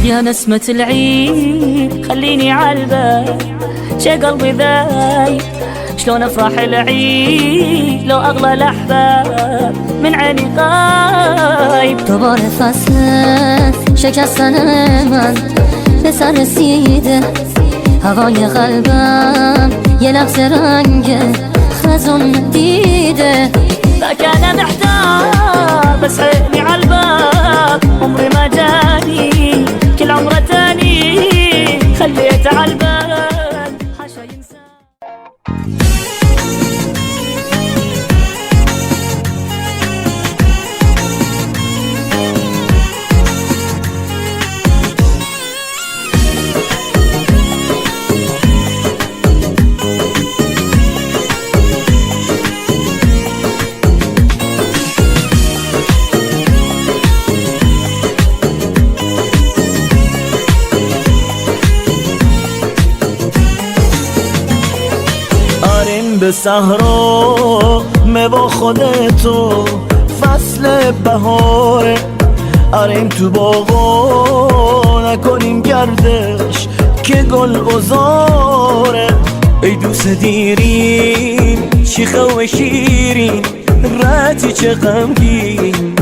يا نسمة العيد خليني عالبال شي قلبي ذايب شلون افرح العيد لو اغلى الاحباب من عيني غايب. دوباره فصل شکستن من به سر رسیده، هوای قلبم یه لحظه رنگ خزون دیده. فكان محتار بس عيني عالباب عمري ما جاني كل عمره تاني خليته عالبال حاشا ينسى. به صحرا با خودتو فصل بهاره، آریم تو باغا نکنیم گردش که گل بزاره. ای دوست دیرین شیخه و شیرین رتی چه غمگین،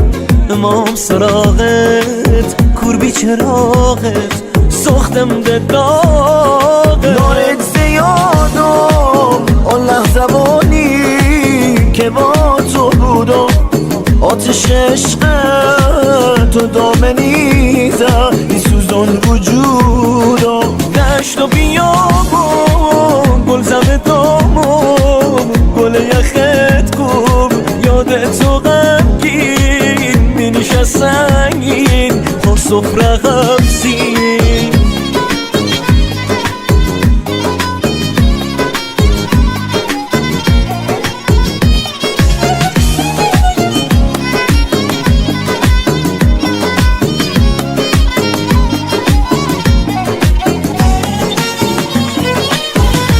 امام سراغت کوربی چراغت سختم ده داغت. نارت زیادم اون لحظه بانی که با تو بودم، آتش عشق تو دامنیزه ای سوزان وجودم. دشت و بیابون گل زمه دامون گل یخت کوب یادت تو غمگین می نشست سنگین خور سفره غمزین.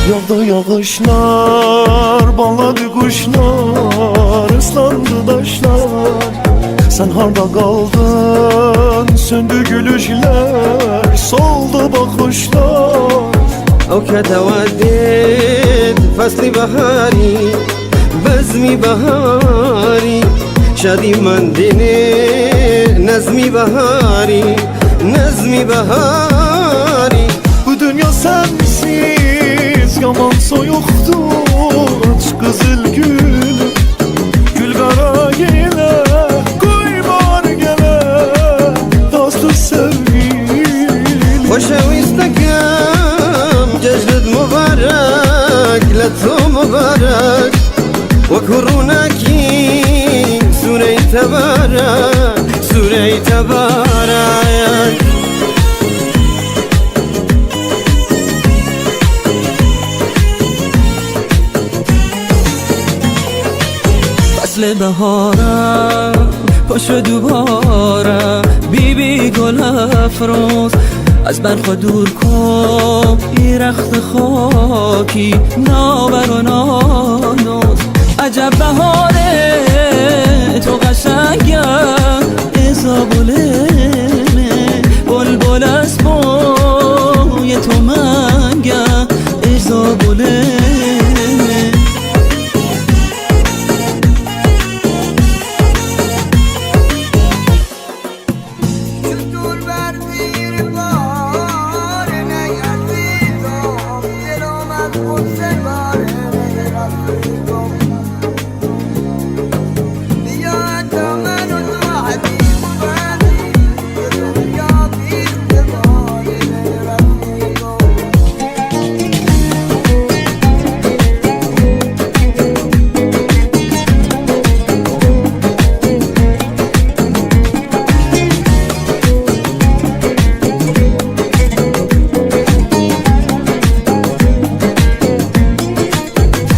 Yağdı yağışlar, bağladı kuşlar, ıslandı taşlar. Sen harda kaldın, söndü gülüşler, soldu bakışlar. أو كتودد فصل بهاری بزمی بهاری شادی من دینه نظمی بهاری نظمی بهاری. Bu dünya sensiz yaman soyuktur, aç kızıl gül gül kara yine koy var gele dostu sevgili. خوشویستکم جشنت مبارک لتو مبارک وکرونکی سوره تبارک سوره تبارک. فصل بهارم پاشو دوباره بی گل افروز از برخوا دور کن ای رخت خاکی نابر و نانوز. عجب بهاره تو قشنگم ازابولمه بلبل از بوی تو منگم ازابولمه.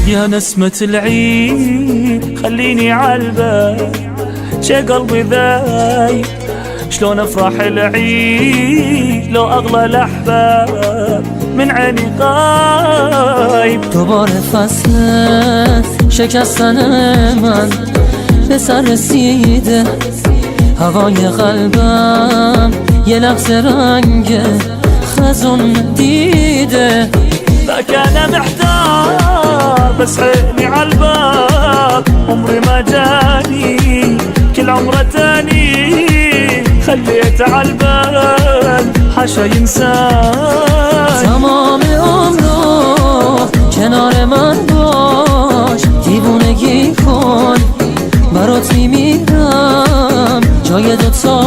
يا نسمة العيد خليني عالبال شي قلبي ذايب شلون افرح العيد لو اغلى الاحباب من عيني غايب. دوباره فصل شکستن من به سر رسیده، هوای قلبم یه لحظه رنگ خزون دیده ذاك انا محتار بس حقني عالباب عمري ما جاني كل عمره تاني خليت عالبال حاشا ينسان تمام عمرو کنار من باش دیوونگی کن برات میمیرم جای دوتا